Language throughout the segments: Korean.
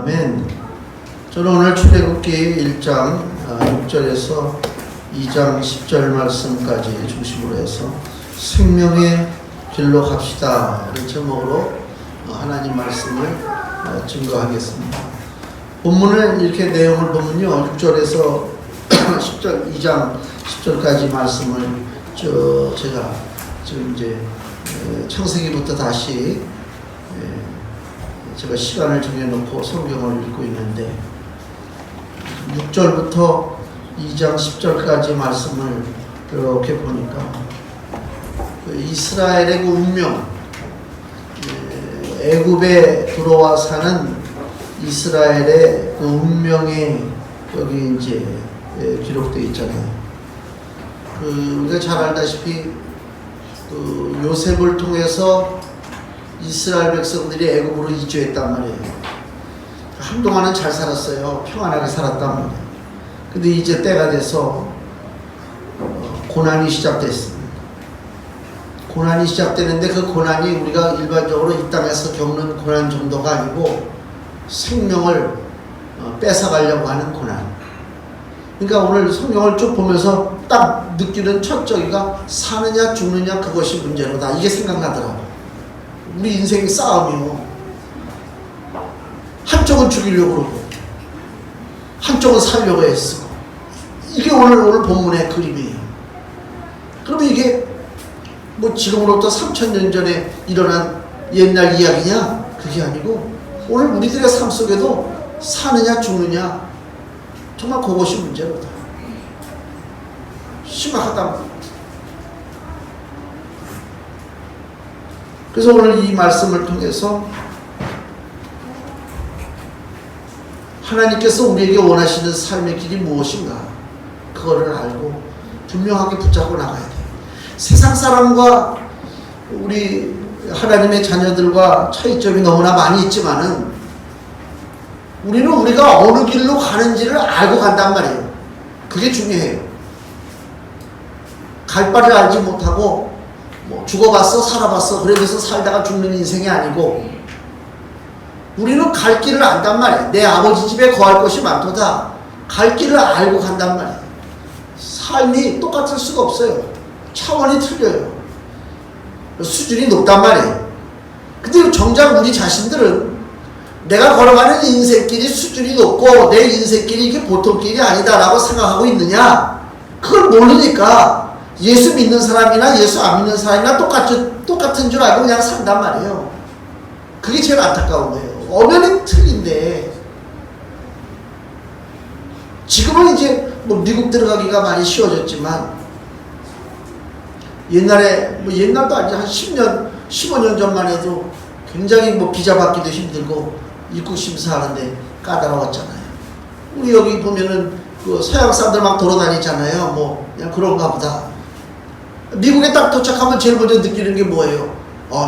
아멘. 저는 오늘 출애굽기 1장 6절에서 2장 10절 말씀까지 중심으로 해서 생명의 길로 갑시다 를 제목으로 하나님 말씀을 증거하겠습니다. 본문을 이렇게 내용을 보면요, 6절에서 10절, 2장 10절까지 말씀을 제가 지금 이제 창세기부터 다시 제가 시간을 정해놓고 성경을 읽고 있는데 6절부터 2장 10절까지 말씀을 이렇게 보니까 이스라엘의 그 운명, 애굽에 들어와 사는 이스라엘의 그 운명이 여기 이제 기록되어 있잖아요. 우리가 잘 알다시피 그 요셉을 통해서 이스라엘 백성들이 애굽으로 이주했단 말이에요. 한동안은 잘 살았어요. 평안하게 살았단 말이에요. 근데 이제 때가 돼서 고난이 시작됐습니다. 고난이 시작되는데 그 고난이 우리가 일반적으로 이 땅에서 겪는 고난 정도가 아니고 생명을 뺏어가려고 하는 고난. 그러니까 오늘 성경을 쭉 보면서 딱 느끼는 첫 저기가 사느냐 죽느냐 그것이 문제로다. 이게 생각나더라고요. 우리 인생의 싸움이요. 한쪽은 죽이려고 그러고 한쪽은 살려고 애쓰고. 이게 오늘 본문의 그림이에요. 그러면 이게 뭐 지금으로부터 3000년 전에 일어난 옛날 이야기냐? 그게 아니고 오늘 우리들의 삶 속에도 사느냐 죽느냐 정말 그것이 문제로다. 심각하다. 그래서 오늘 이 말씀을 통해서 하나님께서 우리에게 원하시는 삶의 길이 무엇인가 그거를 알고 분명하게 붙잡고 나가야 돼요. 세상 사람과 우리 하나님의 자녀들과 차이점이 너무나 많이 있지만은 우리는 우리가 어느 길로 가는지를 알고 간단 말이에요. 그게 중요해요. 갈 바를 알지 못하고 뭐 죽어봤어 살아봤어 그러면서 살다가 죽는 인생이 아니고 우리는 갈 길을 안단 말이에요. 내 아버지 집에 거할 것이 많도다. 갈 길을 알고 간단 말이에요. 삶이 똑같을 수가 없어요. 차원이 틀려요. 수준이 높단 말이에요. 근데 정작 우리 자신들은 내가 걸어가는 인생길이 수준이 높고 내 인생길이 이게 보통 길이 아니다라고 생각하고 있느냐? 그걸 모르니까 예수 믿는 사람이나 예수 안 믿는 사람이나 똑같은 줄 알고 그냥 산단 말이에요. 그게 제일 안타까운 거예요. 엄연히 틀린데 지금은 이제 뭐 미국 들어가기가 많이 쉬워졌지만 옛날에 뭐 옛날도 아니지 한 10년 15년 전만 해도 굉장히 뭐 비자 받기도 힘들고 입국 심사하는데 까다로웠잖아요. 우리 여기 보면은 그 서양 사람들 막 돌아다니잖아요. 뭐 그냥 그런가 보다. 미국에 딱 도착하면 제일 먼저 느끼는 게 뭐예요?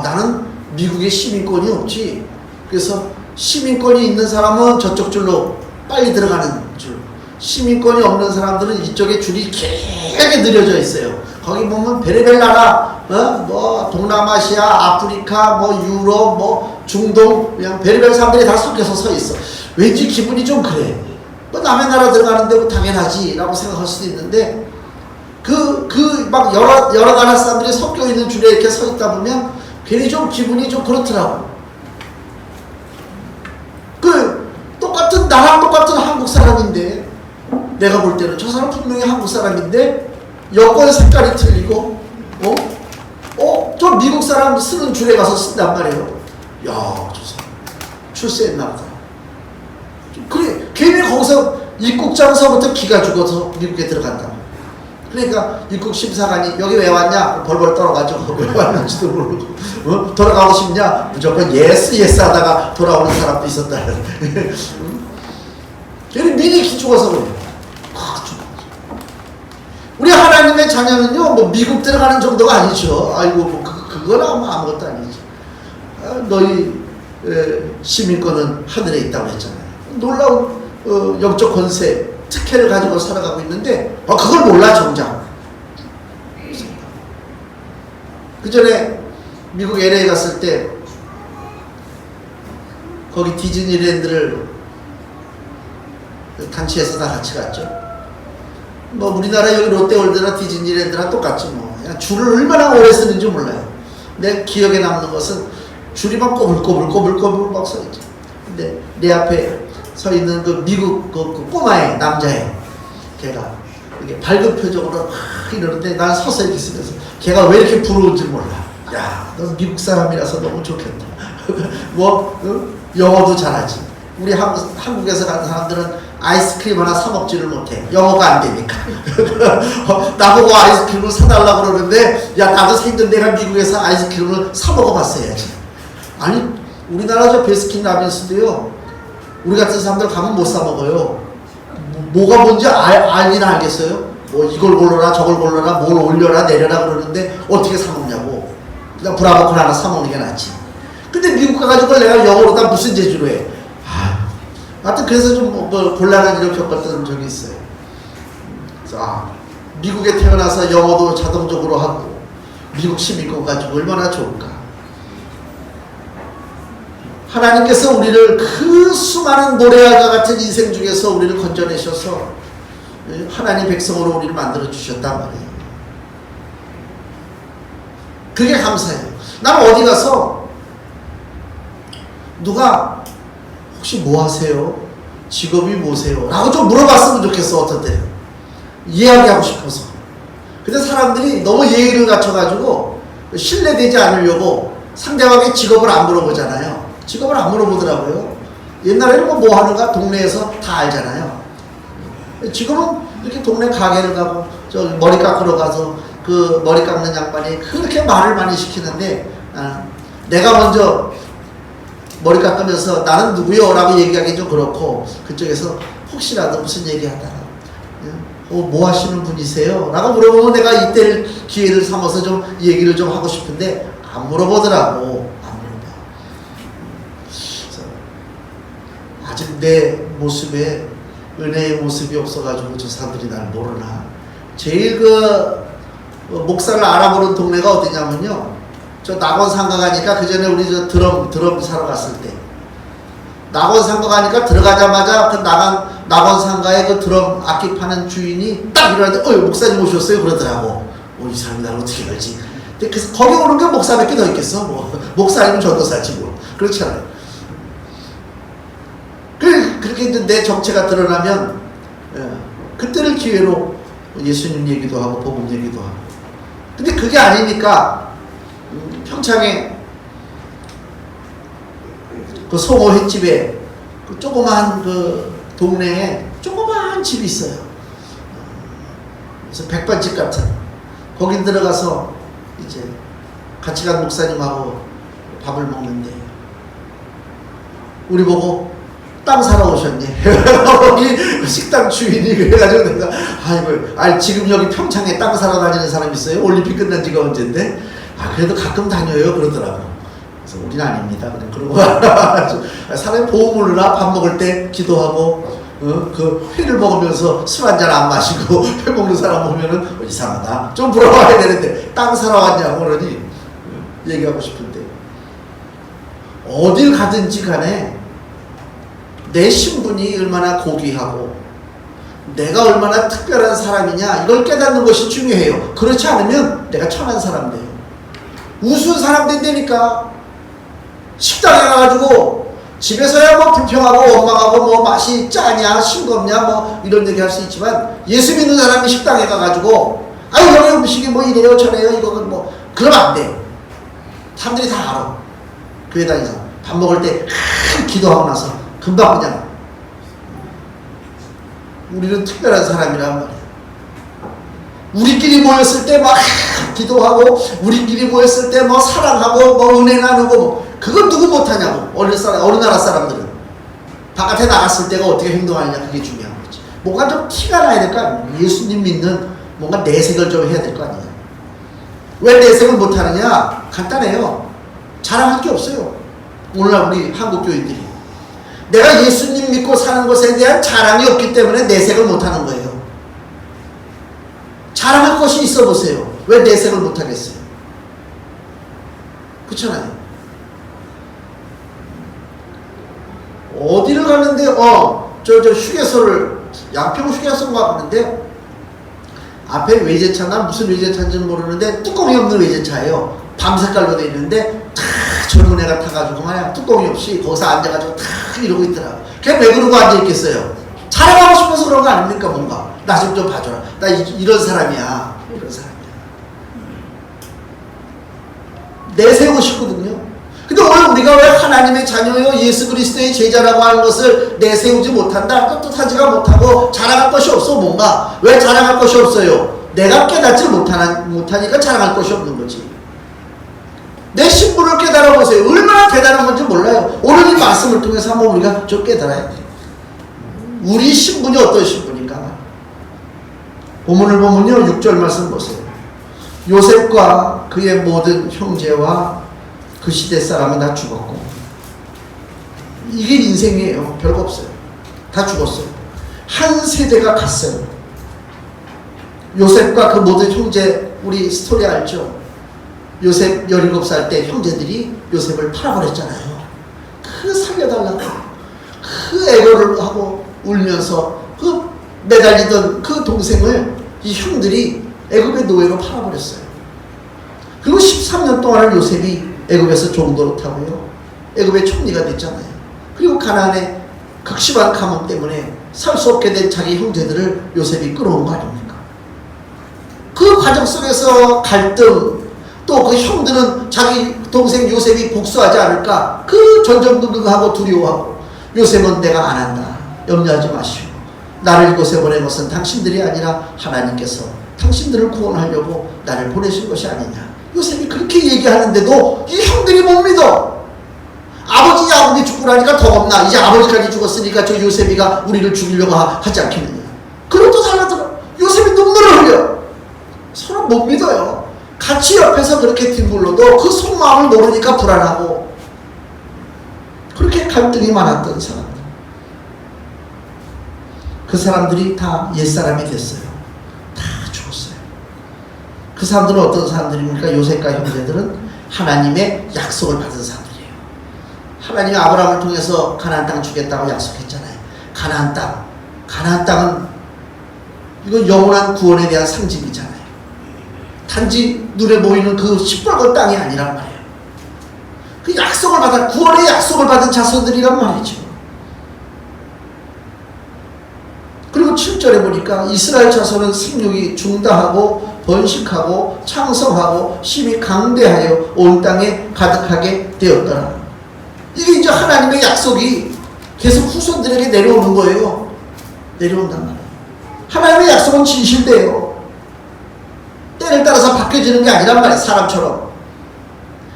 나는 미국에 시민권이 없지. 그래서 시민권이 있는 사람은 저쪽 줄로 빨리 들어가는 줄. 시민권이 없는 사람들은 이쪽에 줄이 길게 늘어져 있어요. 거기 보면 별의별 나라, 뭐 동남아시아, 아프리카, 뭐 유럽, 뭐 중동, 그냥 별의별 사람들이 다 섞여서 서 있어. 왠지 기분이 좀 그래. 뭐 남의 나라 들어가는데 뭐 당연하지라고 생각할 수도 있는데 막 여러 나라 사람들이 섞여 있는 줄에 이렇게 서 있다 보면 괜히 좀 기분이 좀 그렇더라고. 나랑 똑같은 한국 사람인데 내가 볼 때는 저 사람 분명히 한국 사람인데 여권 색깔이 틀리고 저 미국 사람 쓰는 줄에 가서 쓴단 말이에요. 야, 저 사람 출세했나 보다. 그래, 괜히 거기서 입국장서부터 기가 죽어서 미국에 들어간다. 그러니까 입국 심사관이 여기 왜 왔냐? 벌벌 떨어가지고 왜 왔는지도 모르고 돌아가고 싶냐? 무조건 예스 하다가 돌아오는 사람도 있었다. 괜히 미리 기 죽어서 그래. 우리 하나님의 자녀는요, 뭐 미국 들어가는 정도가 아니죠. 아이고, 뭐 그건 아무것도 아니지. 너희 시민권은 하늘에 있다고 했잖아요. 놀라운 영적 권세, 특혜를 가지고 살아가고 있는데 그걸 몰라 정작. 그 전에 미국 LA 갔을 때 거기 디즈니랜드를 단체에서 다 같이 갔죠. 뭐 우리나라 여기 롯데월드나 디즈니랜드나 똑같지 뭐. 그냥 줄을 얼마나 오래 쓰는지 몰라요. 내 기억에 남는 것은 줄이 막 꼬불꼬불 막 서 있죠. 근데 내 앞에 서 있는 그 미국 그 꼬마애 남자애, 걔가 이게 밝은 표정으로 막 이러는데 난 서서 이렇게 있으면서 걔가 왜 이렇게 부러운지 몰라. 야, 너 미국 사람이라서 너무 좋겠다. 뭐 영어도 잘하지. 우리 한국에서 간 사람들은 아이스크림 하나 사 먹지를 못해. 영어가 안 되니까. 나보고 아이스크림을 사달라고 그러는데, 야, 나도 생전 내가 미국에서 아이스크림을 사 먹어봤어야지. 아니, 우리나라 저 베스킨라빈스도요, 우리 같은 사람들 가면 못 사 먹어요. 뭐가 뭔지 알긴 알겠어요? 뭐 이걸 골라라, 저걸 골라라, 뭘 올려라, 내려라 그러는데, 어떻게 사 먹냐고. 그냥 브라보콘 하나 사 먹는 게 낫지. 근데 미국 가가지고 내가 영어로 다 무슨 재주로 해. 하여튼 그래서 좀 뭐 곤란한 일을 겪었던 적이 있어요. 그래서 미국에 태어나서 영어도 자동적으로 하고 미국 시민권 가지고 얼마나 좋을까. 하나님께서 우리를 그 수많은 노래와 같은 인생 중에서 우리를 건져내셔서 하나님 백성으로 우리를 만들어 주셨단 말이에요. 그게 감사해요. 나는 어디 가서 누가 혹시 뭐 하세요? 직업이 뭐세요? 라고 좀 물어봤으면 좋겠어. 어떤 때는 이야기하고 싶어서. 근데 사람들이 너무 예의를 갖춰가지고 신뢰되지 않으려고 상대방의 직업을 안 물어보잖아요. 직업을 안 물어보더라고요. 옛날에는 뭐 하는가 동네에서 다 알잖아요. 지금은 이렇게 동네 가게를 가고 저 머리 깎으러 가서 그 머리 깎는 양반이 그렇게 말을 많이 시키는데 내가 먼저 머리 깎으면서 나는 누구요? 라고 얘기하기 좀 그렇고 그쪽에서 혹시라도 무슨 얘기하다가 뭐 하시는 분이세요? 라고 물어보면 내가 이때 기회를 삼아서 좀 얘기를 좀 하고 싶은데 안 물어보더라고. 안 물어봐. 아직 내 모습에 은혜의 모습이 없어가지고 저 사람들이 날 모르나. 제일 목사를 알아보는 동네가 어디냐면요, 저 낙원상가 가니까 그 전에 우리 저 드럼 사러 갔을 때 낙원상가 가니까 들어가자마자 그 낙원상가의 그 드럼 악기 파는 주인이 딱 일어나는데 목사님 오셨어요? 그러더라고. 이 사람이 나를 어떻게 알지? 근데 그래서 거기 오는 게 목사밖에 더 있겠어? 뭐 목사 아니면 전도사지 뭐. 그렇지 않아요. 그렇게 이제 내 정체가 드러나면 그때를 기회로 예수님 얘기도 하고 복음 얘기도 하고. 근데 그게 아니니까 평창에 그 송호 횟집에 그 조그마한 그 동네에 조그마한 집이 있어요. 그래서 백반집 같은 거기 들어가서 이제 같이 간 목사님하고 밥을 먹는데 우리 보고 땅 사러 오셨니? 거기 식당 주인이 그래가지고 내가 아니 지금 여기 평창에 땅 사러 다니는 사람 있어요? 올림픽 끝난 지가 언젠데? 그래도 가끔 다녀요 그러더라고. 그래서 우리는 아닙니다. 그러고 사람이 보험을라 밥 먹을 때 기도하고 그 회를 먹으면서 술 한잔 안 마시고 회 먹는 사람 보면은 이상하다. 좀 물어봐야 되는데 땅 사러 왔냐고 그러니 얘기하고 싶은데 어딜 가든지 간에 내 신분이 얼마나 고귀하고 내가 얼마나 특별한 사람이냐 이걸 깨닫는 것이 중요해요. 그렇지 않으면 내가 천한 사람 돼요. 우스운 사람 된다니까. 식당에 가가지고 집에서야 뭐 불평하고 원망하고 뭐 맛이 짜냐 싱겁냐 뭐 이런 얘기 할 수 있지만 예수 믿는 사람이 식당에 가가지고 여기 음식이 뭐 이래요 저래요 이거는 뭐 그러면 안 돼. 사람들이 다 알아. 교회 다니서 밥 먹을 때 기도하고 나서 금방 그냥 우리는 특별한 사람이란 말이야. 우리끼리 모였을 때 막 기도하고 우리끼리 모였을 때 뭐 사랑하고 뭐 은혜 나누고 그건 누구 못하냐고. 어느 나라 사람들은 바깥에 나갔을 때가 어떻게 행동하느냐 그게 중요한 거지. 뭔가 좀 티가 나야 될 거 아니야. 예수님 믿는 뭔가 내색을 좀 해야 될 거 아니야. 왜 내색을 못하느냐? 간단해요. 자랑할 게 없어요. 오늘날 우리 한국 교인들이 내가 예수님 믿고 사는 것에 대한 자랑이 없기 때문에 내색을 못하는 거예요. 자랑할 것이 있어 보세요. 왜 내색을 못하겠어요? 그렇잖아요. 어디를 가는데 저 휴게소를 양평 휴게소인가 하는데 앞에 외제차나 무슨 외제차인지는 모르는데 뚜껑이 없는 외제차예요. 밤색깔로 돼 있는데 탁 젊은 애가 타가지고 말이야 뚜껑이 없이 거기서 앉아가지고 탁 이러고 있더라고. 걔 왜 그러고 앉아있겠어요? 자랑하고 싶어서 그런 거 아닙니까? 뭔가 나 좀 봐줘라. 나 이런 사람이야. 이런 사람이야. 내세우고 싶거든요. 근데 오늘 우리가 왜 하나님의 자녀요 예수 그리스도의 제자라고 하는 것을 내세우지 못한다? 떳떳하지가 못하고 자랑할 것이 없어. 뭔가 왜 자랑할 것이 없어요? 내가 깨닫지 못하니까 자랑할 것이 없는 거지. 내 신분을 깨달아 보세요. 얼마나 대단한 건지 몰라요. 오늘 이 말씀을 통해서 한번 우리가 좀 깨달아야 돼. 우리 신분이 어떤 신분인가? 본문을 보면요 6절 말씀 보세요. 요셉과 그의 모든 형제와 그 시대 사람은 다 죽었고, 이게 인생이에요. 별거 없어요. 다 죽었어요. 한 세대가 갔어요. 요셉과 그 모든 형제, 우리 스토리 알죠? 요셉 17살 때 형제들이 요셉을 팔아버렸잖아요. 그 살려달라고 그 애고를 하고 울면서 그 매달리던 그 동생을 이 형들이 애굽의 노예로 팔아버렸어요. 그리고 13년 동안을 요셉이 애굽에서 종도로 타고요. 애굽의 총리가 됐잖아요. 그리고 가나안의 극심한 가뭄 때문에 살 수 없게 된 자기 형제들을 요셉이 끌어온 거 아닙니까? 그 과정 속에서 갈등, 또 그 형들은 자기 동생 요셉이 복수하지 않을까 그 전전긍긍하고 두려워하고, 요셉은 내가 안 한다. 염려하지 마시오. 나를 이곳에 보낸 것은 당신들이 아니라 하나님께서 당신들을 구원하려고 나를 보내신 것이 아니냐. 요셉이 그렇게 얘기하는데도 이 형들이 못 믿어. 아버지 죽고 나니까 더 겁나. 이제 아버지까지 죽었으니까 저 요셉이가 우리를 죽이려고 하지 않겠느냐. 그럼 또 달라들어. 요셉이 눈물을 흘려. 서로 못 믿어요. 같이 옆에서 그렇게 뒹굴러도 그 속마음을 모르니까 불안하고, 그렇게 갈등이 많았던 사람들. 그 사람들이 다 옛사람이 됐어요. 다 죽었어요. 그 사람들은 어떤 사람들입니까? 요셉과 형제들은 하나님의 약속을 받은 사람들이에요. 하나님이 아브라함을 통해서 가나안 땅 주겠다고 약속했잖아요. 가나안 땅. 가나안 땅은 이건 영원한 구원에 대한 상징이잖아요. 단지 눈에 보이는 그 시뻘건 땅이 아니란 말이에요. 그 약속을 받은, 구원의 약속을 받은 자손들이란 말이죠. 그리고 7절에 보니까 이스라엘 자손은 생육이 중다하고 번식하고 창성하고 심히 강대하여 온 땅에 가득하게 되었더라. 이게 이제 하나님의 약속이 계속 후손들에게 내려오는 거예요. 내려온단 말이에요. 하나님의 약속은 진실돼요. 때를 따라서 바뀌어지는 게 아니란 말이에요. 사람처럼.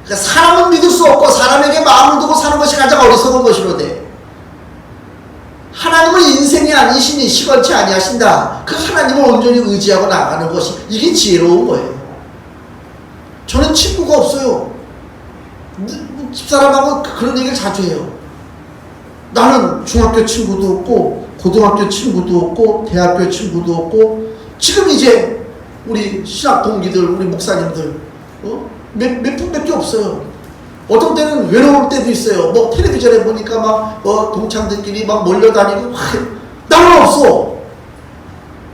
그러니까 사람은 믿을 수 없고 사람에게 마음을 두고 사는 것이 가장 어리석은 것이로되, 하나님은 인생이 아니시니 시건치 아니하신다. 그 하나님을 온전히 의지하고 나가는 것이, 이게 지혜로운 거예요. 저는 친구가 없어요. 집사람하고 그런 얘기를 자주 해요. 나는 중학교 친구도 없고 고등학교 친구도 없고 대학교 친구도 없고, 지금 이제 우리 신학 동기들, 우리 목사님들 몇 분밖에 없어요. 어떤 때는 외로울 때도 있어요. 뭐 텔레비전에 보니까 막 동창들끼리 막 몰려다니고, 나는 없어.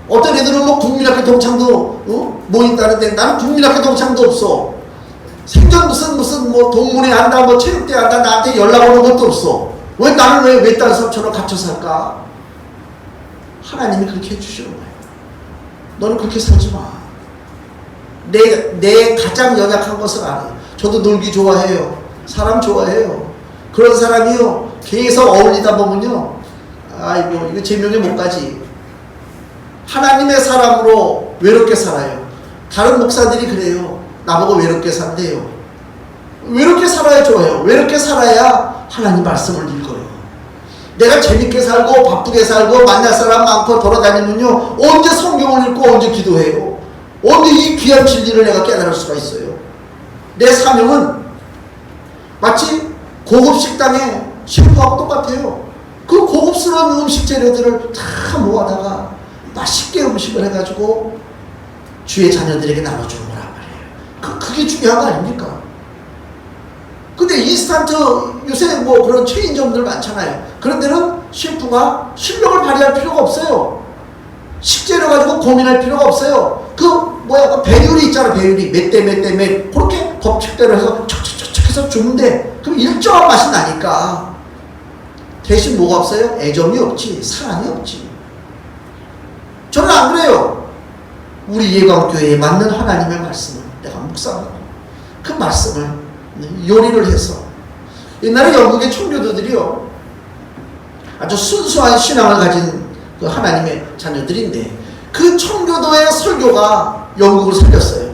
어떤 애들은 뭐 국민학교 동창도 모인다는데 나는 국민학교 동창도 없어. 생전 무슨 뭐 동문회 한다, 뭐 체육대 한다, 나한테 연락 오는 것도 없어. 왜 나는 왜 외딴 섬처럼 갇혀 살까? 하나님이 그렇게 해주시는 거예요. 너는 그렇게 살지 마. 내 가장 연약한 것을 알아요. 저도 놀기 좋아해요. 사람 좋아해요. 그런 사람이요, 계속 어울리다 보면요, 아이고 이거 제명에 못 가지. 하나님의 사람으로 외롭게 살아요. 다른 목사들이 그래요. 나보고 외롭게 산대요. 외롭게 살아야 좋아요. 외롭게 살아야 하나님 말씀을 읽어요. 내가 재밌게 살고 바쁘게 살고 만날 사람 많고 돌아다니면요, 언제 성경을 읽고 언제 기도해요. 언제 이 귀한 진리를 내가 깨달을 수가 있어요. 내 사명은 마치 고급 식당에 셰프하고 똑같아요. 그 고급스러운 음식 재료들을 다 모아다가 맛있게 음식을 해가지고 주의 자녀들에게 나눠주는 거란 말이에요. 그게 중요한 거 아닙니까? 근데 인스턴트 요새 뭐 그런 체인점들 많잖아요. 그런 데는 셰프가 실력을 발휘할 필요가 없어요. 식재료 가지고 고민할 필요가 없어요. 그 배율이 있잖아. 배율이 몇 대 몇 대 몇 그렇게 법칙대로 해서 척척척척 해서 주면 돼. 그럼 일정한 맛이 나니까. 대신 뭐가 없어요? 애정이 없지. 사랑이 없지. 저는 안 그래요. 우리 예강교회에 맞는 하나님의 말씀을 내가 묵상하고 그 말씀을 요리를 해서 옛날에 영국의 청교도들이요 아주 순수한 신앙을 가진 그 하나님의 자녀들인데 그 청교도의 설교가 영국을 살렸어요.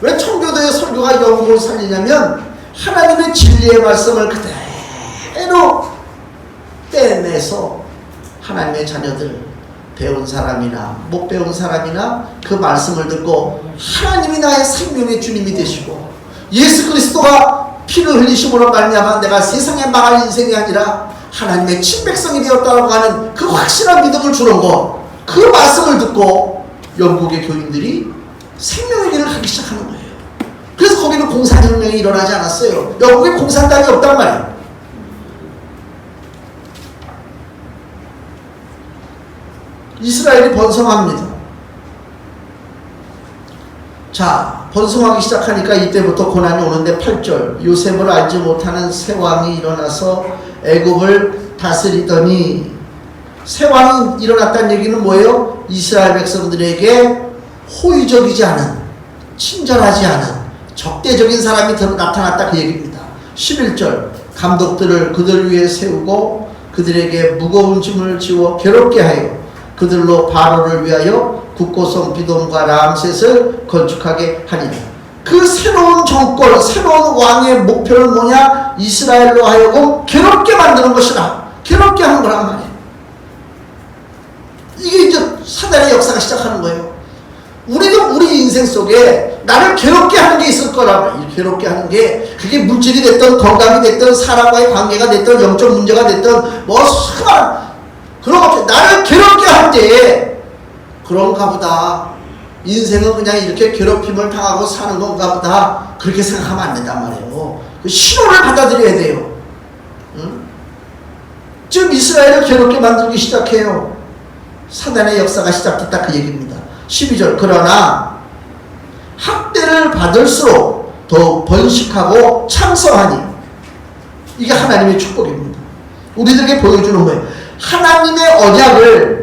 왜 청교도의 설교가 영국을 살리냐면 하나님의 진리의 말씀을 그대로 떼내서 하나님의 자녀들 배운 사람이나 못 배운 사람이나 그 말씀을 듣고 하나님이 나의 생명의 주님이 되시고 예수 그리스도가 피를 흘리심으로 말미암아 내가 세상에 망할 인생이 아니라 하나님의 친백성이 되었다고 하는 그 확실한 믿음을 주는 것, 그 말씀을 듣고 영국의 교인들이 생명의 길을 가기 시작하는 거예요. 그래서 거기는 공산혁명이 일어나지 않았어요. 영국에 공산당이 없단 말이에요. 이스라엘이 번성합니다. 자, 번성하기 시작하니까 이때부터 고난이 오는데 8절 요셉을 알지 못하는 새 왕이 일어나서 애굽을 다스리더니 새 왕이 일어났다는 얘기는 뭐예요? 이스라엘 백성들에게 호의적이지 않은 친절하지 않은 적대적인 사람이 나타났다 그 얘기입니다. 11절 감독들을 그들 위에 세우고 그들에게 무거운 짐을 지워 괴롭게 하여 그들로 바로를 위하여 국고성 비돔과 람셋을 건축하게 하니라. 그 새로운 정권, 새로운 왕의 목표는 뭐냐? 이스라엘로 하여금 괴롭게 만드는 것이다. 괴롭게 하는 거란 말이에요. 이게 이제 사단의 역사가 시작하는 거예요. 우리도 우리 인생 속에 나를 괴롭게 하는 게 있을 거라고. 괴롭게 하는 게 그게 물질이 됐든 건강이 됐든 사람과의 관계가 됐든 영적 문제가 됐든 뭐 수많은 그런 것 나를 괴롭게 할 때 그런가 보다. 인생은 그냥 이렇게 괴롭힘을 당하고 사는 건가 보다. 그렇게 생각하면 안 된단 말이에요. 그 신호를 받아들여야 돼요. 응? 지금 이스라엘을 괴롭게 만들기 시작해요. 사단의 역사가 시작됐다 그 얘기입니다. 12절 그러나 학대를 받을수록 더 번식하고 창성하니 이게 하나님의 축복입니다. 우리들에게 보여주는 거예요. 하나님의 언약을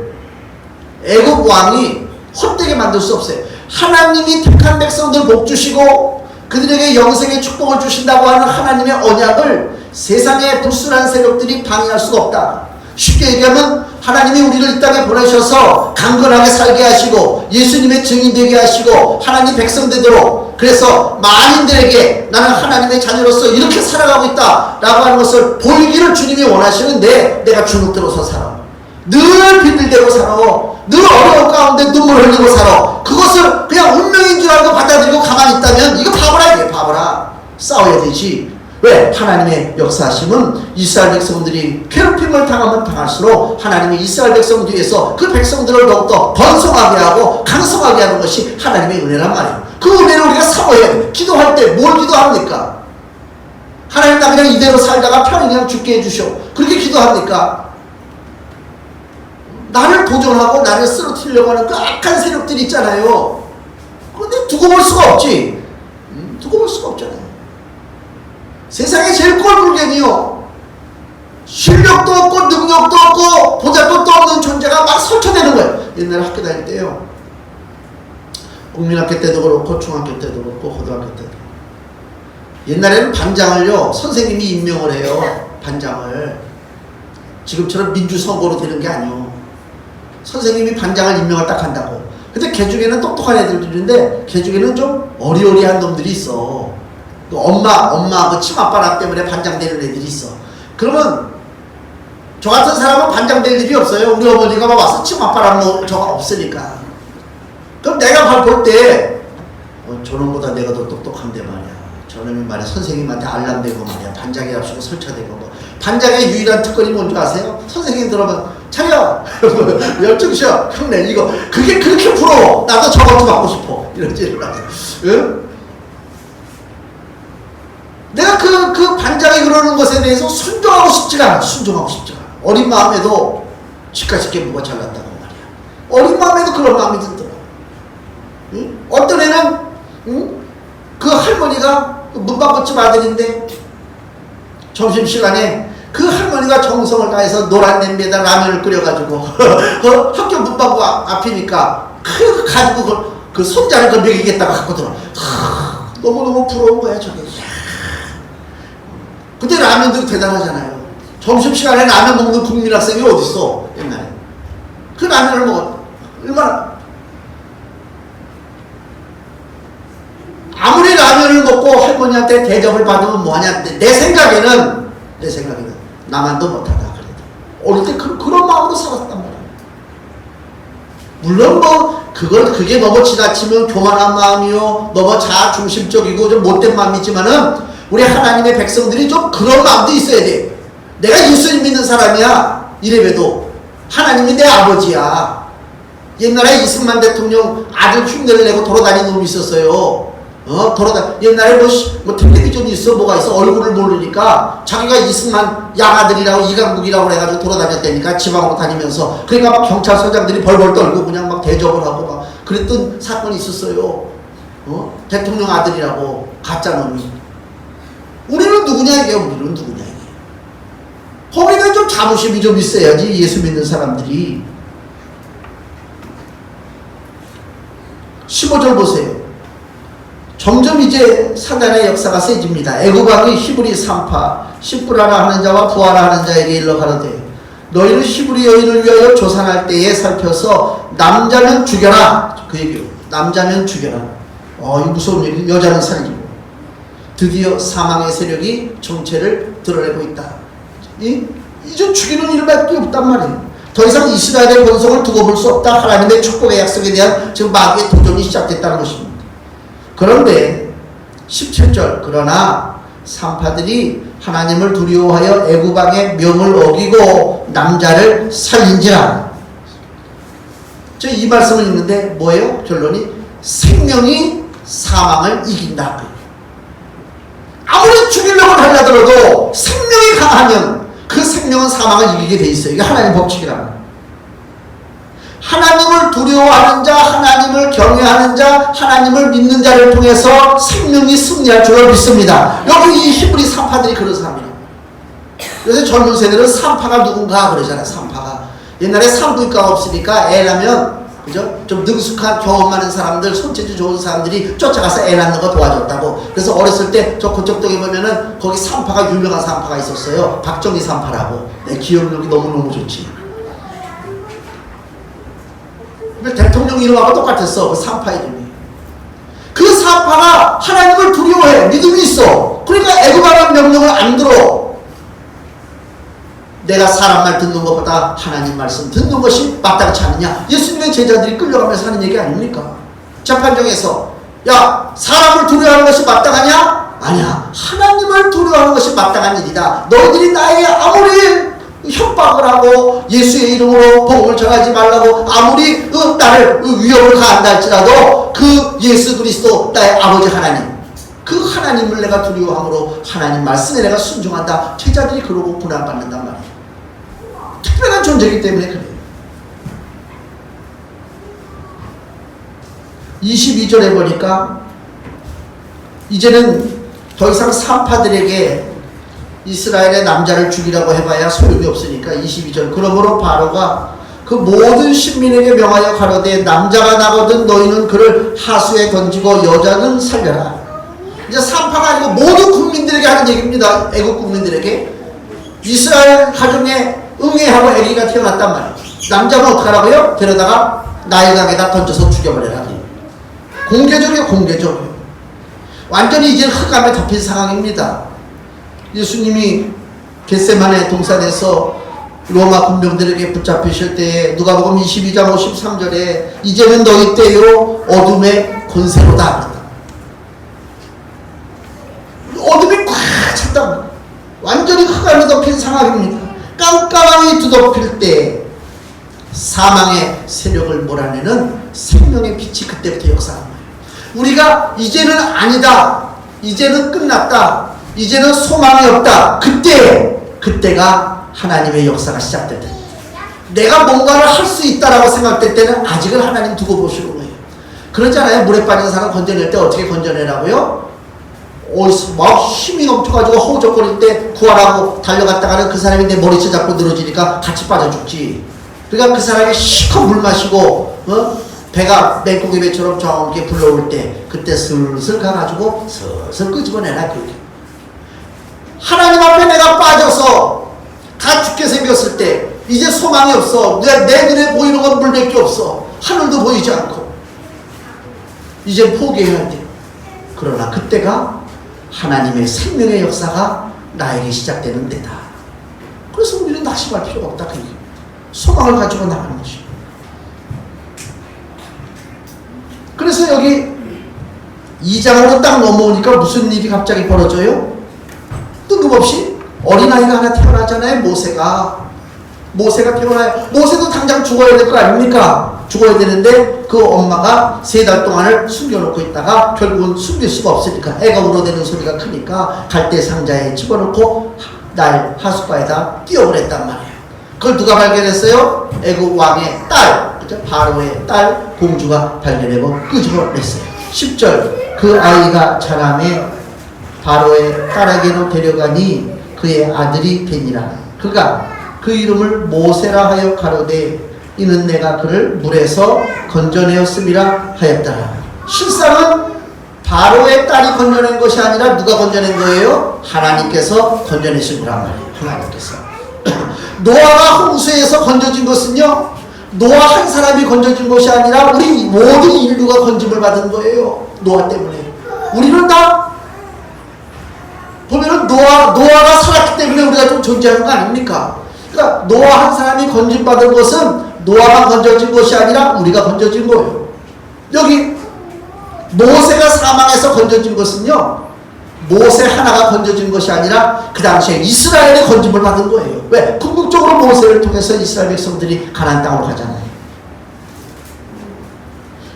애굽 왕이 헛되게 만들 수 없어요. 하나님이 택한 백성들 복 주시고 그들에게 영생의 축복을 주신다고 하는 하나님의 언약을 세상의 불순한 세력들이 방해할 수가 없다. 쉽게 얘기하면 하나님이 우리를 이 땅에 보내셔서 강건하게 살게 하시고 예수님의 증인 되게 하시고 하나님 백성 되도록 그래서 만인들에게 나는 하나님의 자녀로서 이렇게 살아가고 있다 라고 하는 것을 보이기를 주님이 원하시는데 내가 주눅 들어서 살아. 늘 비빌대고 살아. 늘 어려운 가운데 눈물 흘리고 살아. 그것을 그냥 운명인 줄 알고 받아들이고 가만히 있다면 이거 바보라 이게 바보라. 싸워야 되지. 왜? 하나님의 역사하심은 이스라엘 백성들이 괴롭힘을 당하면 당할수록 하나님이 이스라엘 백성 뒤에서 그 백성들을 더욱더 번성하게 하고 강성하게 하는 것이 하나님의 은혜란 말이에요. 그 은혜를 우리가 사모해야 돼. 기도할 때 뭘 기도합니까? 하나님 나 그냥 이대로 살다가 편히 그냥 죽게 해주셔. 그렇게 기도합니까? 나를 도전하고 나를 쓰러뜨리려고 하는 그 악한 세력들이 있잖아요. 그런데 두고 볼 수가 없지. 두고 볼 수가 없잖아요. 세상에 제일 꼴불견이요. 실력도 없고 능력도 없고 보잘것도 없는 존재가 막 설쳐대는 거예요. 옛날에 학교 다닐 때요. 국민학교 때도 그렇고 중학교 때도 그렇고 고등학교 때도. 옛날에는 반장을요. 선생님이 임명을 해요. 반장을. 지금처럼 민주선거로 되는 게 아니요. 선생님이 반장을 임명을 딱 한다고. 근데 걔 중에는 똑똑한 애들도 있는데 걔 중에는 좀 어리어리한 놈들이 있어. 엄마 그 치맛바람 때문에 반장 되는 애들이 있어. 그러면 저 같은 사람은 반장 될 일이 없어요. 우리 어머니가 막 와서 치맛바람 뭐 저가 없으니까. 그럼 내가 볼 때 저놈보다 내가 더 똑똑한데 말이야. 저놈이 말이야 선생님한테 알람되고 말이야 반장이 앞서고 설치되고 뭐. 반장의 유일한 특권이 뭔지 아세요? 선생님 들어보면 자기야 열정시야 형네 이거 그게 그렇게 부러워. 나도 저것 좀 받고 싶어. 이러지. 응? 내가 그 반장이 그러는 것에 대해서 순종하고 싶지가 않아. 순종하고 싶지가 않아. 어린 마음에도 집가식게 뭐가 잘났다고 말이야. 어린 마음에도 그런 마음이 들더라. 응? 어떤 애는 그 할머니가 문방구집 아들인데 점심시간에 그 할머니가 정성을 다해서 노란 냄비에다 라면을 끓여가지고 학교 문방구 앞이니까 가지고 그 손자를 그 먹이겠다고 갖고 들어. 너무너무 부러운 거야 저게. 근데 라면들이 대단하잖아요. 점심시간에 라면 먹는 국민학생이 어딨어 옛날에. 그 라면을 먹어. 얼마나 아무리 라면을 먹고 할머니한테 대접을 받으면 뭐하냐. 내 생각에는 나만도 못하다 그래도 어릴 때 그런 마음으로 살았단 말이야. 물론 뭐 그게 너무 지나치면 교만한 마음이요 너무 자아중심적이고 좀 못된 마음이지만은 우리 하나님의 백성들이 좀 그런 마음도 있어야 돼. 내가 예수님 믿는 사람이야 이래봬도 하나님이 내 아버지야. 옛날에 이승만 대통령 아들 흉내를 내고 돌아다니는 놈이 있었어요. 옛날에 뭐 텔레비전이 있어 뭐가 있어 얼굴을 모르니까 자기가 이승만 양아들이라고 이강국이라고 해가지고 돌아다녔다니까 지방으로 다니면서. 그러니까 막 경찰서장들이 벌벌 떨고 그냥 막 대접을 하고 막 그랬던 사건이 있었어요. 대통령 아들이라고 가짜놈이. 우리는 누구냐 이게. 우리는 누구냐 이게. 거기다 좀 자부심이 좀 있어야지 예수 믿는 사람들이. 15절 보세요. 점점 이제 사단의 역사가 세집니다. 애굽왕이 히브리 산파 십부라라 하는 자와 부하라 하는 자에게 일러 가로되 너희는 히브리 여인을 위하여 조산할 때에 살펴서 남자면 죽여라. 그 얘기요. 남자면 죽여라. 이 무서운 얘기. 여자는 살리고. 드디어 사망의 세력이 정체를 드러내고 있다. 이제 죽이는 일밖에 없단 말이에요. 더 이상 이스라엘의 번성을 두고 볼 수 없다. 하나님의 축복의 약속에 대한 지금 마귀의 도전이 시작됐다는 것입니다. 그런데 17절 그러나 산파들이 하나님을 두려워하여 애굽왕의 명을 어기고 남자를 살린지라. 저 이 말씀을 읽는데 뭐예요? 결론이 생명이 사망을 이긴다. 아무리 죽이려고 하려더라도 생명이 강하면 그 생명은 사망을 이기게 돼 있어요. 이게 하나님 법칙이라. 하나님을 두려워하는 자, 하나님을 경외하는 자, 하나님을 믿는 자를 통해서 생명이 승리할 줄을 믿습니다. 여기 이 히브리 산파들이 그런 사람이에요. 요새 젊은 세대는 산파가 누군가 그러잖아요. 산파가. 옛날에 산부인과가 없으니까 애 낳으면 그죠? 좀 능숙한 경험 많은 사람들, 손재주 좋은 사람들이 쫓아가서 애 낳는 거 도와줬다고. 그래서 어렸을 때 저 그쪽동에 보면은 거기 산파가 유명한 산파가 있었어요. 박정희 산파라고. 내 기억력이 너무너무 좋지. 대통령 이름하고 똑같았어. 그 산파 이름이. 그 산파가 하나님을 두려워해. 믿음이 있어. 그러니까 애굽왕의 명령을 안 들어. 내가 사람 말 듣는 것보다 하나님 말씀 듣는 것이 마땅치 않느냐. 예수님의 제자들이 끌려가면서 하는 얘기 아닙니까? 재판정에서 야 사람을 두려워하는 것이 마땅하냐? 아니야. 하나님을 두려워하는 것이 마땅한 일이다. 너희들이 나에게 아무리 협박을 하고 예수의 이름으로 복음을 전하지 말라고 아무리 나를 위협을 가한다 할지라도 그 예수 그리스도 나의 아버지 하나님 그 하나님을 내가 두려워함으로 하나님 말씀에 내가 순종한다. 제자들이 그러고 고난받는단 말이에요. 특별한 존재이기 때문에 그래요. 22절에 보니까 이제는 더 이상 산파들에게 이스라엘의 남자를 죽이라고 해봐야 소용이 없으니까 22절 그러므로 바로가 그 모든 신민에게 명하여 가로되 남자가 나거든 너희는 그를 하수에 던지고 여자는 살려라. 이제 산파가 아니고 모든 국민들에게 하는 얘기입니다. 애국 국민들에게. 이스라엘 가정에 응애하고 아기가 태어났단 말이에요. 남자는 어떡하라고요? 데려다가 나일강에다 던져서 죽여버려라. 공개적이에요. 공개적이에요. 완전히 이제 흑암에 덮인 상황입니다. 예수님이 겟세마네 동산에서 로마 군병들에게 붙잡히실 때에 누가복음 22장 53절에 이제는 너희 때요 어둠의 권세로다. 어둠이 꽉 찼다. 완전히 흑암이 덮인 상황입니다. 깜깜함이 뒤덮일 때 사망의 세력을 몰아내는 생명의 빛이 그때부터 역사하는 거예요. 우리가 이제는 아니다. 이제는 끝났다. 이제는 소망이 없다. 그때 그때가 하나님의 역사가 시작될 때, 내가 뭔가를 할 수 있다라고 생각될 때는 아직은 하나님 두고 보시는 거예요. 그러잖아요. 물에 빠진 사람 건져낼 때 어떻게 건져내라고요? 막 힘이 넘쳐가지고 허우적거릴 때 구하라고 달려갔다가는 그 사람이 내 머리채 잡고 늘어지니까 같이 빠져 죽지. 그러니까 그 사람이 실컷 물 마시고 배가 맹꽁이 배처럼 저렇게 불러올 때 그때 슬슬 가가지고 슬슬 끄집어내라. 그렇게 하나님 앞에 내가 빠져서 다 죽게 생겼을 때 이제 소망이 없어. 내 눈에 보이는 건 물밖에 없어. 하늘도 보이지 않고 이제 포기해야 돼. 그러나 그때가 하나님의 생명의 역사가 나에게 시작되는 때다. 그래서 우리는 낙심할 필요가 없다. 그 얘기. 소망을 가지고 나가는 것이. 그래서 여기 2장으로 딱 넘어오니까 무슨 일이 갑자기 벌어져요? 뜬금없이 어린아이가 하나 태어나잖아요. 모세가 태어나요. 모세도 당장 죽어야 될 거 아닙니까? 죽어야 되는데 그 엄마가 3달 동안을 숨겨놓고 있다가 결국은 숨길 수가 없으니까 애가 울어대는 소리가 크니까 갈대 상자에 집어넣고 날 하숫가에다 띄워버렸단 말이에요. 그걸 누가 발견했어요? 애국 왕의 딸, 그죠? 바로의 딸 공주가 발견하고 끄집어냈어요. 10절 그 아이가 자라매 바로의 딸에게로 데려가니 그의 아들이 되니라. 그가 그 이름을 모세라 하여 가로되 이는 내가 그를 물에서 건져내었음이라 하였더라. 실상은 바로의 딸이 건져낸 것이 아니라 누가 건져낸 거예요? 하나님께서 건져내시더란 말이에요. 하나님께서. 노아가 홍수에서 건져진 것은요, 노아 한 사람이 건져진 것이 아니라 우리 모든 인류가 건짐을 받은 거예요. 노아 때문에. 우리는 다 보면은 노아가 살았기 때문에 우리가 좀 존재하는 거 아닙니까? 그러니까 노아 한 사람이 건짐받은 것은 노아가 건져진 것이 아니라 우리가 건져진 거예요. 여기 모세가 사망해서 건져진 것은요, 모세 하나가 건져진 것이 아니라 그 당시에 이스라엘이 건짐을 받은 거예요. 왜? 궁극적으로 모세를 통해서 이스라엘 백성들이 가나안 땅으로 가잖아요.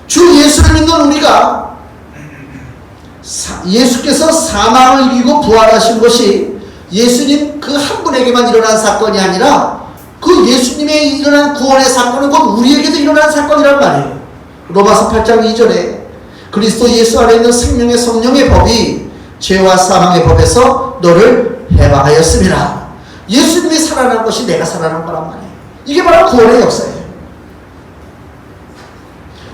주 예수를 믿는 우리가 예수께서 사망을 이기고 부활하신 것이 예수님 그 한 분에게만 일어난 사건이 아니라 그 예수님의 일어난 구원의 사건은 곧 우리에게도 일어난 사건이란 말이에요. 로마서 8장 2절에 그리스도 예수 안에 있는 생명의 성령의 법이 죄와 사망의 법에서 너를 해방하였습니다. 예수님이 살아난 것이 내가 살아난 거란 말이에요. 이게 바로 구원의 역사예요.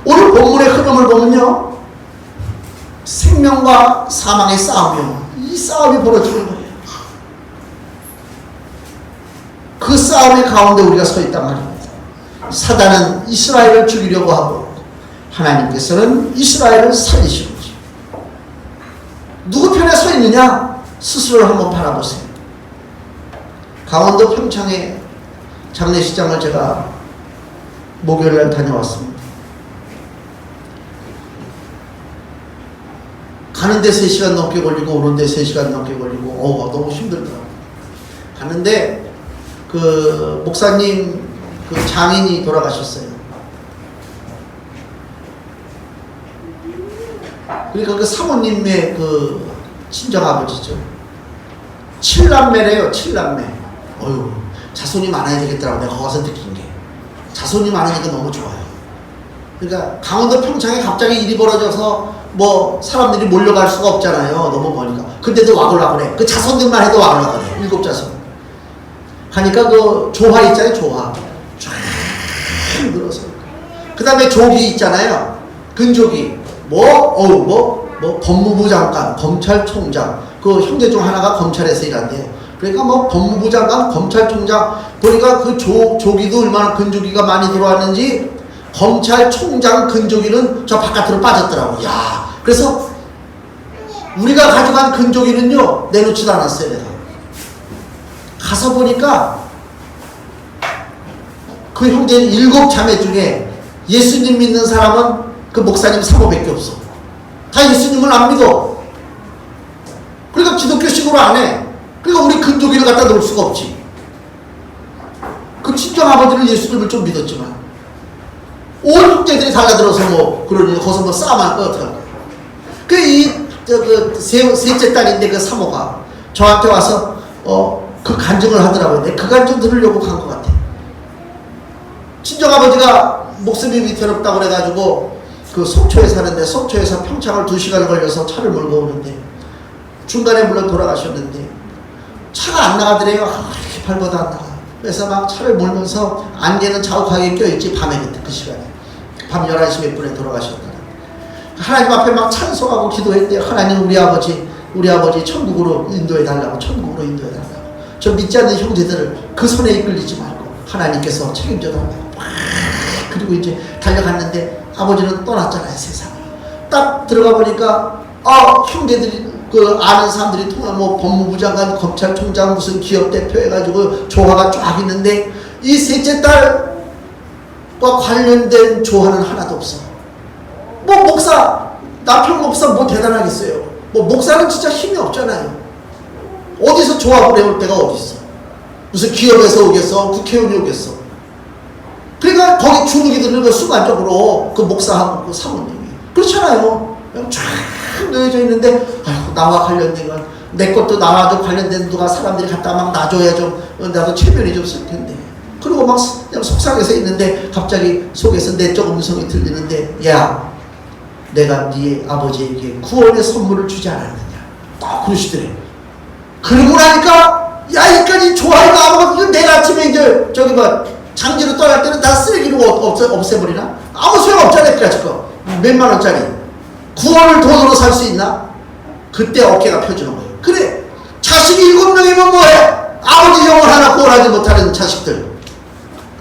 오늘 본문의 흐름을 보면요, 생명과 사망의 싸움이요, 이 싸움이 벌어지는 거예요. 그 싸움의 가운데 우리가 서 있단 말입니다. 사단은 이스라엘을 죽이려고 하고 하나님께서는 이스라엘을 살리시는 거죠. 누구 편에 서 있느냐? 스스로를 한번 바라보세요. 강원도 평창에 장례식장을 제가 목요일날 다녀왔습니다. 가는데 3시간 넘게 걸리고 오는데 3시간 넘게 걸리고 너무 힘들더라고요. 갔는데 그 목사님 그 장인이 돌아가셨어요. 그러니까 그 사모님의 그 친정아버지죠. 7남매래요. 7남매. 자손이 많아야 되겠더라고. 내가 거기서 느낀 게 자손이 많으니까 너무 좋아요. 그러니까 강원도 평창에 갑자기 일이 벌어져서 뭐 사람들이 몰려갈 수가 없잖아요. 너무 머니까. 근데도 와글와글해. 그 자손들만 해도 와글와글해. 7자손. 하니까 그 조화 있잖아요. 조화 쫙 늘어서. 그 다음에 조기 있잖아요. 근조기. 법무부 장관, 검찰총장. 그 형제 중 하나가 검찰에서 일한대요. 그러니까 뭐 법무부 장관, 검찰총장. 보니까 그 조기도 얼마나 근조기가 많이 들어왔는지 검찰총장 근조기는 저 바깥으로 빠졌더라고. 야, 그래서 우리가 가져간 근조기는요, 내놓지도 않았어요. 내가. 가서 보니까 그 형제 7자매 중에 예수님 믿는 사람은 그 목사님 사모밖에 없어. 다 예수님을 안 믿어. 그러니까 기독교식으로 안 해. 그러니까 우리 근조기를 갖다 놓을 수가 없지. 그 친정아버지는 예수님을 좀 믿었지만 온 형제들이 달라들어서 그러니 거기서 싸움할 거 어떡할 거야. 셋째 딸인데 그 사모가 저한테 와서 그 간증을 하더라고요. 근데 그 간증 들으려고 간 것 같아. 친정아버지가 목숨이 위태롭다고 그래가지고 그 속초에 사는데 속초에서 평창을 2시간 걸려서 차를 몰고 오는데 중간에 물론 돌아가셨는데 차가 안 나가더래요. 이렇게 밟아도 안 나가. 그래서 막 차를 몰면서 안개는 자욱하게 껴있지. 밤에 그때 그 시간에 밤 11시 몇 분에 돌아가셨더라. 하나님 앞에 막 찬송하고 기도했대요. 하나님 우리 아버지 천국으로 인도해 달라고, 천국으로 인도해 달라고. 저 믿지 않는 형제들을 그 손에 이끌리지 말고 하나님께서 책임져 달라고. 그리고 이제 달려갔는데 아버지는 떠났잖아요, 세상을. 딱 들어가 보니까 형제들이 그 아는 사람들이 뭐 법무부 장관, 검찰총장, 무슨 기업 대표 해가지고 조화가 쫙 있는데 이 셋째 딸과 관련된 조화는 하나도 없어. 뭐 목사, 남편 목사 뭐 대단하겠어요. 뭐 목사는 진짜 힘이 없잖아요. 어디서 조합을 해올 때가 어디 있어? 무슨 기업에서 오겠어? 국회의원이 오겠어? 그러니까 거기 주눅이들은 그 순간적으로 그 목사하고 그 사모님이 그렇잖아요. 그냥 쫙 놓여져 있는데 아이고 나와 관련된 건 내 것도 나와도 관련된 누가 사람들이 갖다 막 놔줘야 좀 나도 체면이 좀 쓸 텐데. 그리고 막 그냥 속상해서 있는데 갑자기 속에서 내적 음성이 들리는데 야 내가 네 아버지에게 구원의 선물을 주지 않았느냐 딱 그러시더래. 그러고 나니까 야 이까지 좋아해가 아무것도 내일 아침에 이제 저기 뭐 장지로 떠날 때는 다 쓰레기로 없애버리나? 아무 소용 없잖아요. 그까짓 거 몇만 원짜리 구원을 돈으로 살 수 있나? 그때 어깨가 펴주는 거예요. 그래 자식이 7명이면 뭐해? 아버지 영을 하나 구원하지 못하는 자식들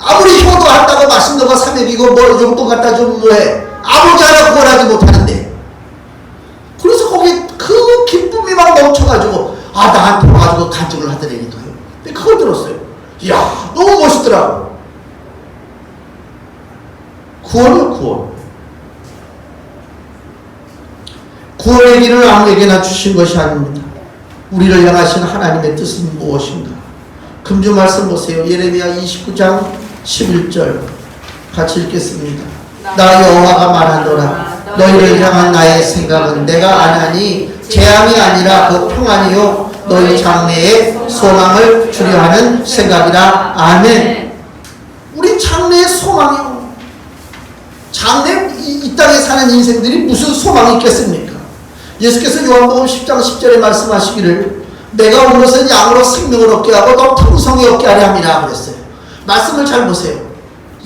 아무리 효도한다고 맛있는 거 사먹이고 뭐 용돈 갖다 주면 뭐해? 아버지 하나 구원하지 못하는데. 그래서 거기 그 기쁨이 막 넘쳐가지고 나한테 와가지고 간증을 하더라니까요. 근데 그걸 들었어요. 이야 너무 멋있더라고. 구원은 구원의 길을 아무에게나 주신 것이 아닙니다. 우리를 향하신 하나님의 뜻은 무엇인가? 금주 말씀 보세요. 예레미야 29장 11절 같이 읽겠습니다. 나 여호와가 말하노라. 너희를 향한 나의 생각은 내가 아나니 재앙이 아니라 그 평안이요 너희 장래의 소망을 주려 하는 생각이라. 아멘. 우리 장래의 소망이요. 장래 이 땅에 사는 인생들이 무슨 소망이 있겠습니까? 예수께서 요한복음 10장 10절에 말씀하시기를 내가 온 것은 양으로 생명을 얻게 하고 더 풍성히 얻게 하려 함이라 그랬어요. 말씀을 잘 보세요.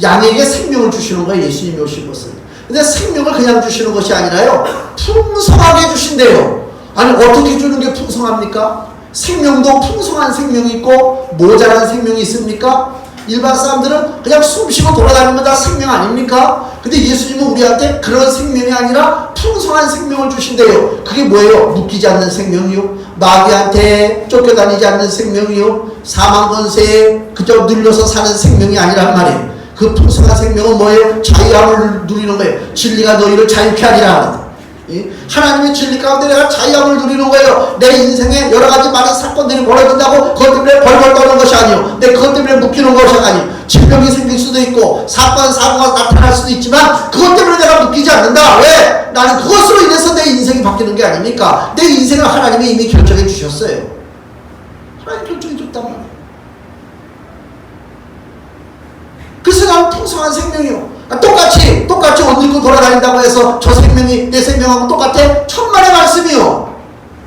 양에게 생명을 주시는 거예요. 예수님이 오신 것은. 근데 생명을 그냥 주시는 것이 아니라요 풍성하게 주신대요. 아니 어떻게 주는 게 풍성합니까? 생명도 풍성한 생명이 있고 모자란 생명이 있습니까? 일반 사람들은 그냥 숨쉬고 돌아다니면 다 생명 아닙니까? 근데 예수님은 우리한테 그런 생명이 아니라 풍성한 생명을 주신대요. 그게 뭐예요? 묶이지 않는 생명이요, 마귀한테 쫓겨다니지 않는 생명이요, 사망 권세에 그저 눌려서 사는 생명이 아니란 말이에요. 그 풍성한 생명은 뭐예요? 자유함을 누리는 거예요. 진리가 너희를 자유케 하리라 하는. 하나님의 진리 가운데 내가 자유함을 누리는 거예요. 내 인생에 여러 가지 많은 사건들이 벌어진다고 그것 때문에 벌벌 떠는 것이 아니요, 내 그것 때문에 묶이는 것이 아니요, 질병이 생길 수도 있고 사건 사고가 나타날 수도 있지만 그것 때문에 내가 묶이지 않는다. 왜? 나는 그것으로 인해서 내 인생이 바뀌는 게 아닙니까? 내 인생을 하나님이 이미 결정해 주셨어요. 하나님 결정해 줬단 말이에요. 그래서 나는 풍성한 생명이요. 똑같이 옷 입고 돌아다닌다고 해서 저 생명이 내 생명하고 똑같아? 천만의 말씀이요.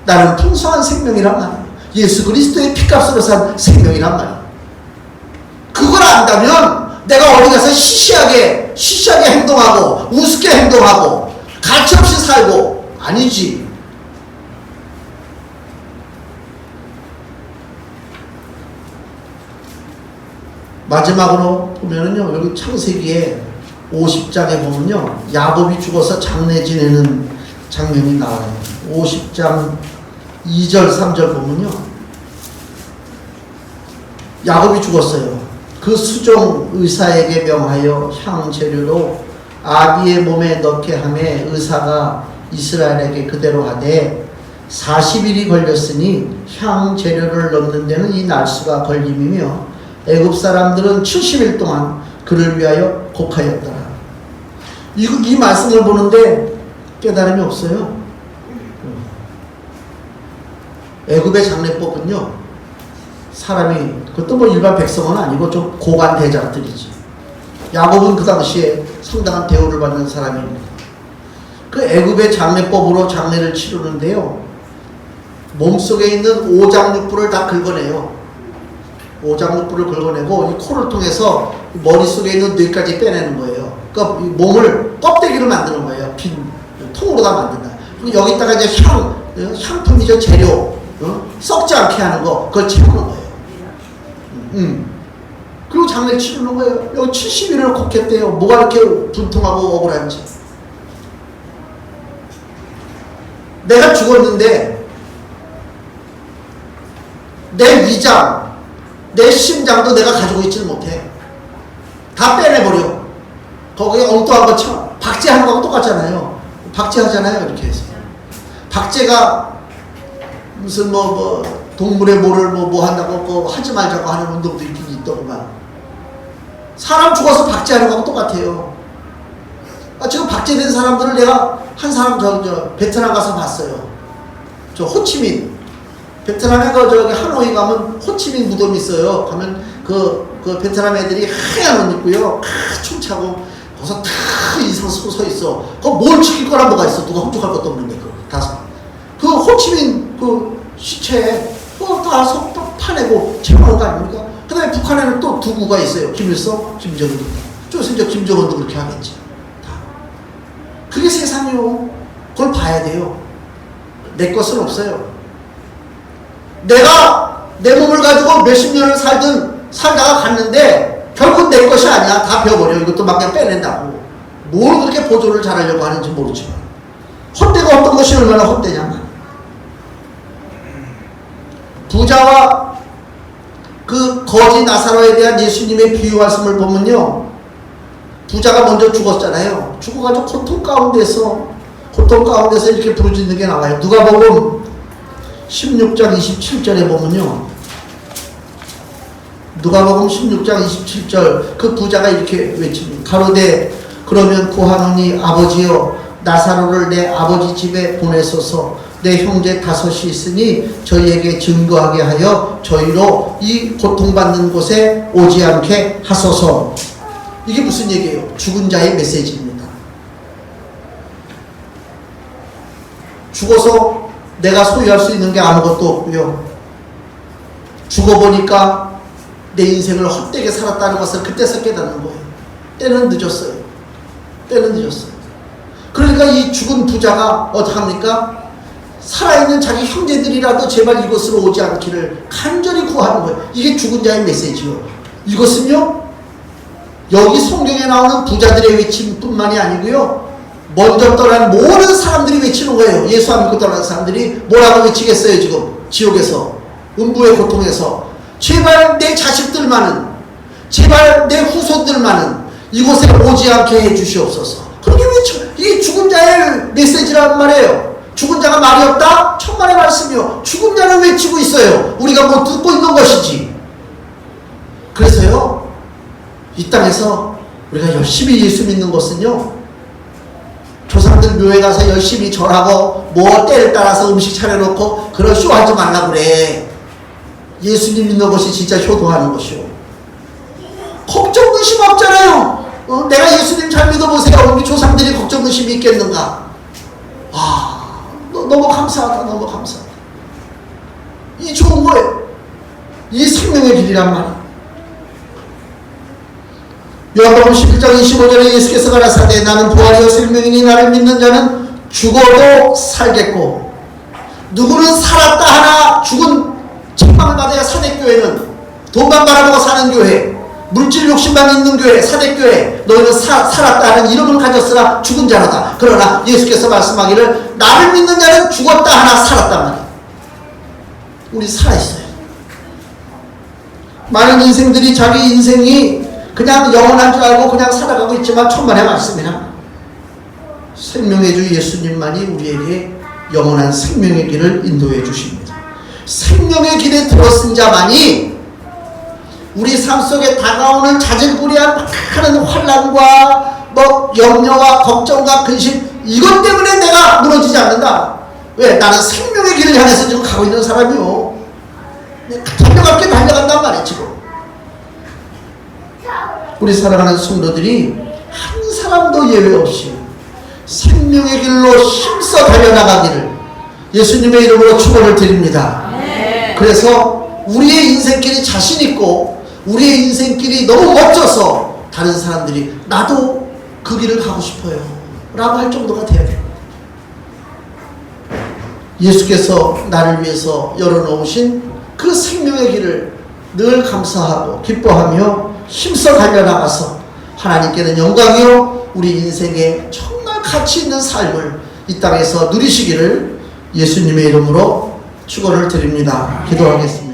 나는 풍성한 생명이란 말이에요. 예수 그리스도의 피값으로 산 생명이란 말이에요. 그걸 안다면 내가 어디 가서 시시하게 행동하고 우습게 행동하고 가치없이 살고 아니지. 마지막으로 보면은요, 여기 창세기에 50장에 보면요, 야곱이 죽어서 장례 지내는 장면이 나와요. 50장 2절 3절 보면요, 야곱이 죽었어요. 그 수종 의사에게 명하여 향 재료로 아비의 몸에 넣게 하매 의사가 이스라엘에게 그대로 하되 40일이 걸렸으니 향 재료를 넣는 데는 이 날수가 걸림이며 애굽 사람들은 70일 동안 그를 위하여 곡하였더라. 이 말씀을 보는데 깨달음이 없어요. 애굽의 장례법은요, 사람이, 그것도 뭐 일반 백성은 아니고 좀 고관 대작들이지. 야곱은 그 당시에 상당한 대우를 받는 사람입니다. 그 애굽의 장례법으로 장례를 치르는데요, 몸속에 있는 오장육부를 다 긁어내요. 오장육부를 긁어내고 이 코를 통해서 머릿속에 있는 뇌까지 빼내는 거예요. 그러니까 이 몸을 껍데기로 만드는 거예요. 빈 통으로 다 만든다. 그리고 여기다가 이제 향품이죠, 재료, 썩지 않게 하는 거, 그걸 채우는 거예요. 그리고 장례를 치르는 거예요. 여기 70일을 걷겠대요. 뭐가 이렇게 분통하고 억울한지. 내가 죽었는데 내 위장, 내 심장도 내가 가지고 있지는 못해. 다 빼내버려. 거기에 엉뚱한 것처럼 박제하는 거하고 똑같잖아요. 박제하잖아요, 이렇게 해서. 박제가 무슨 동물의 모를 뭐 한다고 하지 말자고 하는 운동도 있긴 있더구만. 사람 죽어서 박제하는 거하고 똑같아요. 지금 박제된 사람들을 내가 한 사람 베트남 가서 봤어요. 저 호치민. 베트남에 저기 하노이 가면 호치민 무덤이 있어요. 가면 그 베트남 애들이 하얀 옷 입고요. 춤 차고 거기서 다 이상 서 있어. 그거 뭘 지킬 거란 뭐가 있어. 누가 훔쳐갈 것도 없는데 그 호치민 그 시체에 다 파내고 채워놓은 거 아닙니까? 그 다음에 북한에는 또 두 구가 있어요. 김일성, 김정은. 조선적 김정은도 그렇게 하겠지. 다. 그게 세상이요. 그걸 봐야 돼요. 내 것은 없어요. 내가 내 몸을 가지고 몇십 년을 살다가 갔는데 결국 내 것이 아니야. 다 베어버려. 이것도 막 그냥 빼낸다고. 뭘 그렇게 보존을 잘하려고 하는지 모르지만 헛되가 어떤 것이 얼마나 헛되냐. 부자와 그 거지 나사로에 대한 예수님의 비유 말씀을 보면요, 부자가 먼저 죽었잖아요. 죽어가지고 고통 가운데서 이렇게 부르짖는 게 나와요. 누가복음 16장 27절에 보면요, 누가복음 16장 27절, 그 부자가 이렇게 외칩니다. 가로되 그러면 구하노니 아버지여 나사로를 내 아버지 집에 보내소서. 내 형제 5이 있으니 저희에게 증거하게 하여 저희로 이 고통받는 곳에 오지 않게 하소서. 이게 무슨 얘기예요? 죽은 자의 메시지입니다. 죽어서 내가 소유할 수 있는 게 아무것도 없고요, 죽어보니까 내 인생을 헛되게 살았다는 것을 그때서 깨닫는 거예요. 때는 늦었어요. 그러니까 이 죽은 부자가 어떡합니까? 살아있는 자기 형제들이라도 제발 이곳으로 오지 않기를 간절히 구하는 거예요. 이게 죽은 자의 메시지요. 이것은요, 여기 성경에 나오는 부자들의 외침뿐만이 아니고요, 먼저 떠난 모든 사람들이 외치는 거예요. 예수 안 믿고 떠난 사람들이 뭐라고 외치겠어요? 지금 지옥에서, 음부의 고통에서 제발 내 자식들만은, 제발 내 후손들만은 이곳에 오지 않게 해주시옵소서. 그렇게 외쳐. 이게 죽은 자의 메시지란 말이에요. 죽은 자가 말이 없다? 천만의 말씀이요. 죽은 자는 외치고 있어요. 우리가 못 듣고 있는 것이지. 그래서요, 이 땅에서 우리가 열심히 예수 믿는 것은요, 조상들 묘에 가서 열심히 절하고 뭐 때를 따라서 음식 차려놓고 그런 쇼하지 말라 그래. 예수님 믿는 것이 진짜 효도하는 것이요. 걱정 의심 없잖아요. 내가 예수님 잘 믿어보세요. 우리 조상들이 걱정 의심이 있겠는가? 너무 감사하다. 너무 감사하다. 이 좋은 거예요. 이 생명의 길이란 말이에요. 요한복음 11장 25절에 예수께서 가라사대 나는 부활이요 생명이니 나를 믿는 자는 죽어도 살겠고, 누구는 살았다 하나 죽은 책망을 받아야 사대교회는 돈만 바라보고 사는 교회, 물질 욕심만 있는 교회, 사대교회, 너희는 살았다 하는 이름을 가졌으나 죽은 자로다. 그러나 예수께서 말씀하기를 나를 믿는 자는 죽었다 하나 살았단 말이에요. 우리 살아있어요. 많은 인생들이 자기 인생이 그냥 영원한 줄 알고 그냥 살아가고 있지만 천만의 말씀이나 생명의 주 예수님만이 우리에게 영원한 생명의 길을 인도해 주십니다. 생명의 길에 들어선 자만이 우리 삶 속에 다가오는 자질구레한 많은 환난과 염려와 걱정과 근심, 이것 때문에 내가 무너지지 않는다. 왜? 나는 생명의 길을 향해서 지금 가고 있는 사람이요. 달려갈 게 달려간단 말이에요. 지금 우리 사랑하는 성도들이 한 사람도 예외 없이 생명의 길로 힘써 달려나가기를 예수님의 이름으로 축원을 드립니다. 그래서 우리의 인생길이 자신 있고 우리의 인생길이 너무 멋져서 다른 사람들이 나도 그 길을 가고 싶어요 라고 할 정도가 돼야 됩니다. 예수께서 나를 위해서 열어놓으신 그 생명의 길을 늘 감사하고 기뻐하며 힘써 달려나가서 하나님께는 영광이요 우리 인생에 정말 가치 있는 삶을 이 땅에서 누리시기를 예수님의 이름으로 축원을 드립니다. 기도하겠습니다.